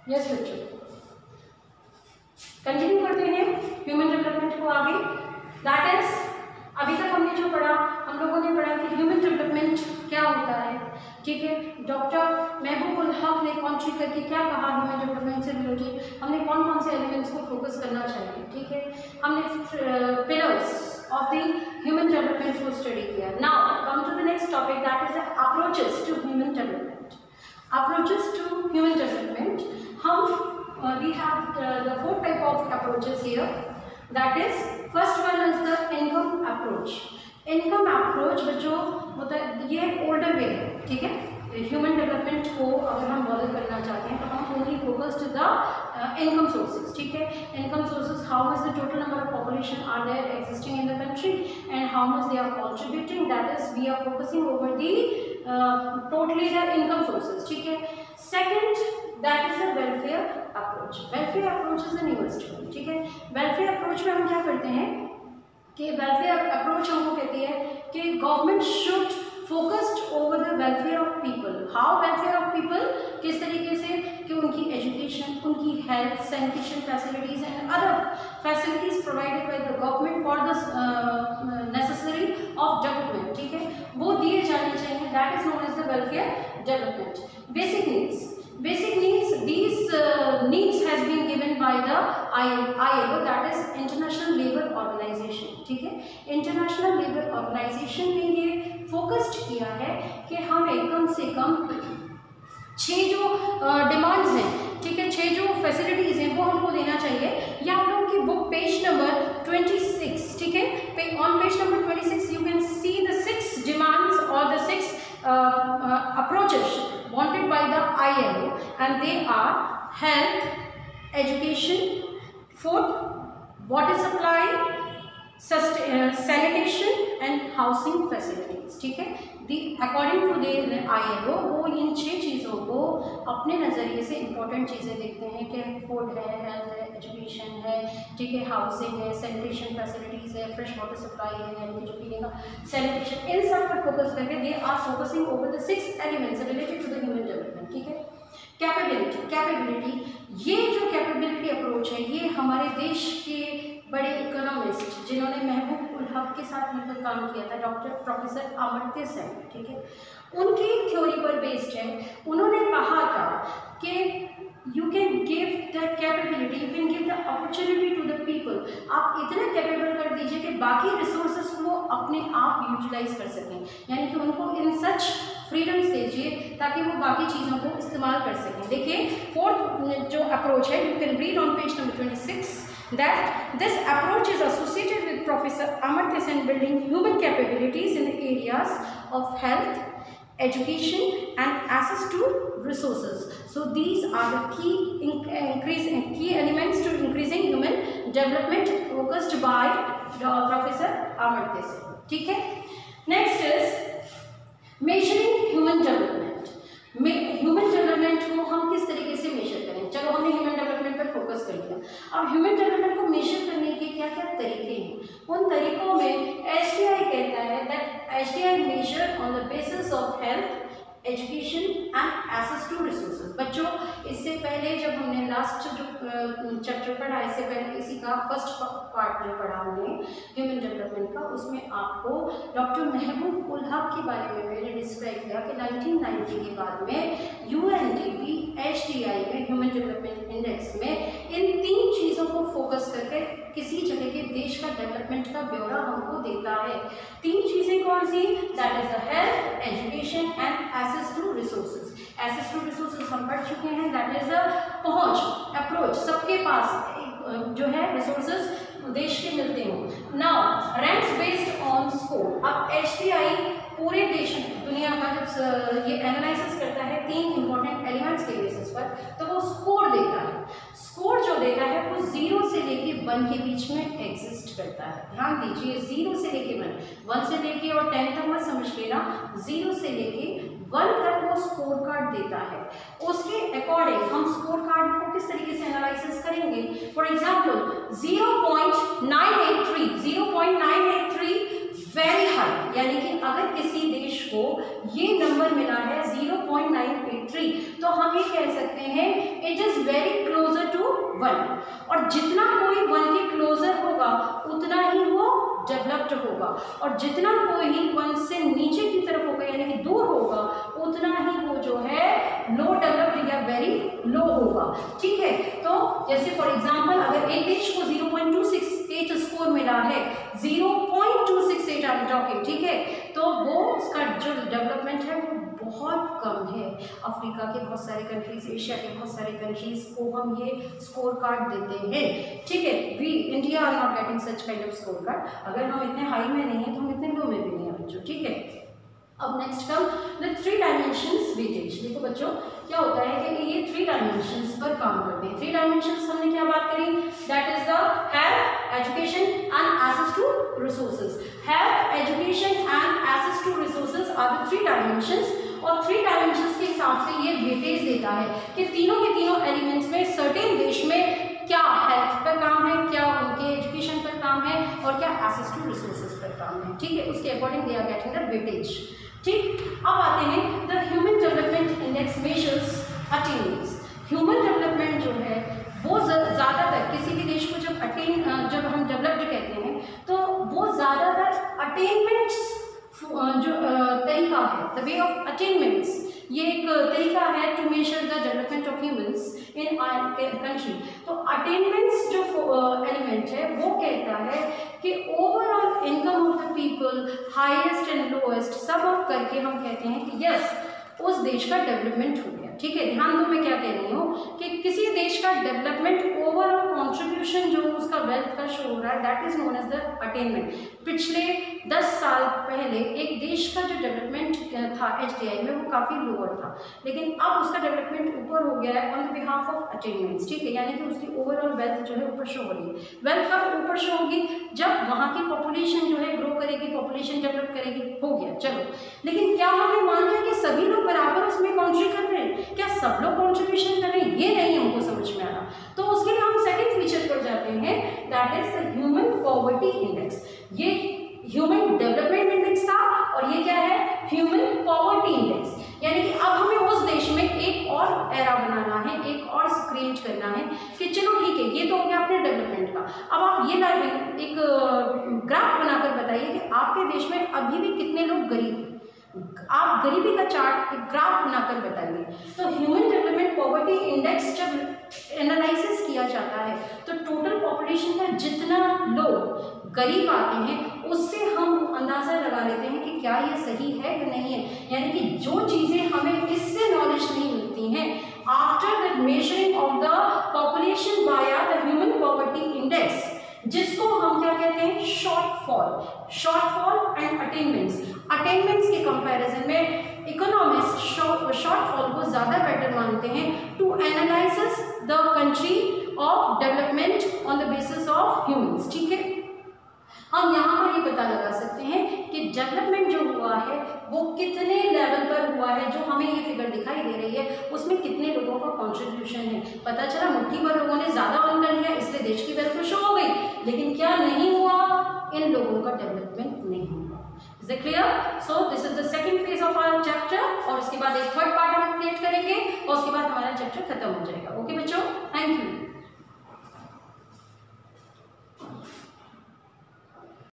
Yes बच्चों, continue करते हैं ह्यूमन डेवलपमेंट को आगे। दैट इज, अभी तक हमने जो पढ़ा, हम लोगों ने पढ़ा कि ह्यूमन डेवलपमेंट क्या होता है, ठीक है। डॉक्टर महबूब उल हक ने कॉन्ट्री करके क्या कहा ह्यूमन डेवलपमेंट से रिलेटेड, हमने कौन कौन से एलिमेंट्स को फोकस करना चाहिए, ठीक है। हमने pillars of the human development को स्टडी किया। Now come to the next topic, that is approaches to human development. Approaches to human development. We have the 4 type of approaches here. That is, first one is the income approach. Income approach बच्चों होता है, ये older वे है, ठीक है। Human development को अगर हम मॉडल करना चाहते हैं तो हम only focused the income sources, ठीक है। Income sources, how much the total number of population are there existing in the country and how much they are contributing, that is we are focusing over the totally the income sources, ठीक है। Second, that is the welfare approach. Welfare approach is the newest one, ठीक है। Welfare approach में हम क्या करते हैं कि वेलफेयर अप्रोच हमको कहती है कि government should focused over the welfare of people. How welfare of people, किस तरीके से कि उनकी एजुकेशन, उनकी health, sanitation facilities and other facilities provided by the government for the necessary of development, ठीक है, वो दिए जाने चाहिए। That is known as the welfare development. Basic needs, basic needs, these needs has been given by the ILO, that is International Labour Organization, ठीक है। International labour organisation ने ये फोकस्ड किया है कि हमें कम से कम 6 जो डिमांड्स हैं, ठीक है, 6 जो फैसिलिटीज़ हैं वो हमको देना चाहिए। ये आप लोगों की बुक पेज नंबर 26, ठीक है, on page number 26 you can see the 6 demands और the 6 approaches wanted by the ILO, and they are health, education, food, water supply, sanitation and housing facilities, ठीक है। अकॉर्डिंग टू द ILO वो इन 6 चीज़ों को अपने नज़रिए से इंपॉर्टेंट चीज़ें देखते हैं कि फूड है, हेल्थ है, एजुकेशन है, ठीक है, हाउसिंग है, सैनिटेशन फैसिलिटीज़ है, फ्रेश वाटर सप्लाई है, यानी कि जो पीने का सैनिटेशन, इन सब पर फोकस करके they are focusing over the 6 elements related to the human development, ठीक है। कैपेबिलिटी, ये जो कैपेबिलिटी अप्रोच है ये हमारे देश के बड़े इकोनॉमिस्ट जिन्होंने महबूब उल हक के साथ मिलकर काम किया था, डॉक्टर प्रोफेसर अमर्त्य सेन, ठीक है, उनकी थ्योरी पर बेस्ड है। उन्होंने कहा था कि you can give the capability, you can give the opportunity to the people. आप इतना कैपेबल कर दीजिए कि बाकी रिसोर्सेज को अपने आप यूटिलाइज कर सकें, यानी कि उनको इन सच फ्रीडम्स दीजिए ताकि वो बाकी चीज़ों को इस्तेमाल कर सकें। देखिए, 4th जो अप्रोच है, you can read on page number 26 that this approach is associated with Professor Amartya Sen building human capabilities in the areas of health, education and access to resources. So these are the key elements to increasing human development focused by Professor Amartya Sen, ठीक है। Next is measuring human development। Human development को हम किस तरीके से major करें। चलो हमने ह्यूमन डेवलपमेंट पर फोकस कर लिया, अब ह्यूमन डेवलपमेंट को मेजर करने के क्या क्या तरीके हैं। उन तरीकों में HDI कहता है that HDI measure on the basis of health, education and access to resources. बच्चों, इससे पहले जब हमने लास्ट जो चैप्टर पढ़ा, इससे पहले इसी का फर्स्ट पार्ट जो पढ़ा हमने ह्यूमन डेवलपमेंट का, उसमें आपको डॉक्टर महबूब उल हक के बारे में मैंने डिस्क्राइब किया कि 1990 के बाद में UNDP HDI में ह्यूमन डेवलपमेंट इंडेक्स में इन 3 चीज़ों को फोकस करके किसी जगह के देश का डेवलपमेंट का ब्यौरा हमको देता है। 3 चीज़ें कौन सी? That is the health, education and access to resources. Access to resources हम पढ़ चुके हैं, दैट इज द पहुंच, अप्रोच, सबके पास जो है रिसोर्सेज देश के मिलते हो। Now ranks based on score. अब HDI पूरे देश दुनिया का जब ये एनालिसिस करता है 3 इंपॉर्टेंट एलिमेंट्स के बेसिस पर, तो वो स्कोर देता है। स्कोर जो देता है वो 0 से लेके 1 के बीच में एग्जिस्ट करता है। ध्यान दीजिए, 0 से लेके 1 से लेके और 10 तक मत समझ लेना, 0 से लेके 1 तक वो स्कोर कार्ड देता है। उसके अकॉर्डिंग हम स्कोर कार्ड को किस तरीके से एनालिसिस करेंगे। फॉर एग्जाम्पल 0.983 वेरी हाई, यानी कि अगर किसी देश को ये नंबर मिला है 0.983, तो हम ये कह सकते हैं it is very closer to 1, और जितना कोई 1 के क्लोजर होगा उतना ही वो डेवलप्ड होगा, और जितना कोई 1 से नीचे की तरफ होगा यानी कि दूर होगा उतना ही वो जो है लो डेवलप्ड या वेरी लो होगा। ठीक है, तो जैसे फॉर एग्जांपल अगर एक देश को 0.268 स्कोर मिला है, 0.268 आई एम टॉकिंग, ठीक है, तो वो उसका जो डेवलपमेंट है वो बहुत कम है। अफ्रीका के बहुत सारे कंट्रीज, एशिया के बहुत सारे कंट्रीज को हम ये स्कोर कार्ड देते हैं। ठीक है, we India are not getting such kind of scorecard. अगर हम इतने हाई में नहीं है तो हम इतने लो में भी नहीं है बच्चों। ठीक है, अब next come the 3 dimensions weightage. देखो बच्चों क्या होता है कि ये 3 डायमेंशंस पर काम करते हैं। 3 डायमेंशंस हमने क्या बात करी, that is the health, education and access to resources. Health, education and access to resources are the 3 dimensions, और 3 डायमेंशंस के हिसाब से ये वेटेज देता है कि तीनों के तीनों एलिमेंट्स में सर्टेन देश में क्या हेल्थ पर काम है, क्या उनके एजुकेशन पर काम है, और क्या एक्सेस टू रिसोर्सेज पर काम है। ठीक है, उसके according they are getting the weightage. ठीक, अब आते हैं the human development index measures attainments. Human development जो है वो ज़्यादातर किसी भी देश को जब हम डेवलप्ड कहते हैं तो वो ज़्यादातर अटेनमेंट्स जो तरीका है, द वे ऑफ अटेनमेंट्स, ये एक तरीका है to measure the development of humans in country. तो अटेनमेंट्स जो एलिमेंट है वो कहता है कि overall income of the people, highest and lowest सब ऑफ करके हम कहते हैं कि यस उस देश का डेवलपमेंट हो गया। ठीक है, ध्यान दो मैं क्या कह रही हूँ कि किसी देश का डेवलपमेंट ओवरऑल कॉन्ट्रीब्यूशन जो उसका वेल्थ का शो हो रहा है that is known as the attainment. पिछले 10 साल पहले एक देश का जो डेवलपमेंट था HDI में वो काफ़ी लोअर था, लेकिन अब उसका डेवलपमेंट ऊपर हो गया है on the behalf of attainments. ठीक है, यानी कि उसकी ओवरऑल वेल्थ जो है ऊपर शो हो रही है। वेल्थ कब ऊपर शो होगी, जब वहाँ की पॉपुलेशन जो है ग्रो करेगी, पॉपुलेशन डेवलप करेगी। हो गया, चलो, लेकिन क्या हमने मान लिया कि सभी लोग बराबर उसमें कॉन्ट्रीब्यूट कर रहे हैं, क्या सब लोग कॉन्ट्रीब्यूशन कर रहे हैं, ये नहीं हमको समझ में आ रहा। तो उसके लिए हम सेकंड फीचर पर जाते हैं, that is the human poverty index. ये ह्यूमन डेवलपमेंट इंडेक्स था और ये क्या है, ह्यूमन पॉवर्टी इंडेक्स। यानी कि अब हमें उस देश में एक और एरा बनाना है, एक और क्रिएट करना है कि चलो ठीक है ये तो हो गया अपने डेवलपमेंट का। अब आप ये एक ग्राफ बनाकर बताइए कि आपके देश में अभी भी कितने लोग गरीब हैं। आप गरीबी का चार्ट एक ग्राफ बनाकर बताइए। तो ह्यूमन डेवलपमेंट पॉवर्टी इंडेक्स जब एनालिसिस किया जाता है तो टोटल पॉपुलेशन का जितना लोग गरीब आते हैं उससे हम अंदाज़ा लगा लेते हैं कि क्या ये सही है या नहीं है। यानी कि जो चीज़ें हमें इससे नॉलेज नहीं मिलती हैं after the measuring of the population via the human poverty index, जिसको हम क्या कहते हैं, शॉर्टफॉल एंड अटेनमेंट्स के कंपैरिजन में इकोनॉमिस्ट शॉर्टफॉल को ज़्यादा बेटर मानते हैं to analysis the country of development on the basis of humans. ठीक है, हम यहाँ पर ये पता लगा सकते हैं कि डेवलपमेंट जो हुआ है वो कितने लेवल पर हुआ है। जो हमें ये फिगर दिखाई दे रही है उसमें कितने लोगों का कंट्रीब्यूशन है। पता चला मुट्ठी भर लोगों ने ज़्यादा अर्न कर लिया इसलिए देश की वेल्थ शो हो गई, लेकिन क्या नहीं हुआ, इन लोगों का डेवलपमेंट नहीं हुआ। Is it clear? So this is the second phase of our chapter, और उसके बाद एक थर्ड पार्ट हम क्रिएट करेंगे और उसके बाद हमारा चैप्टर खत्म हो जाएगा। ओके बच्चों।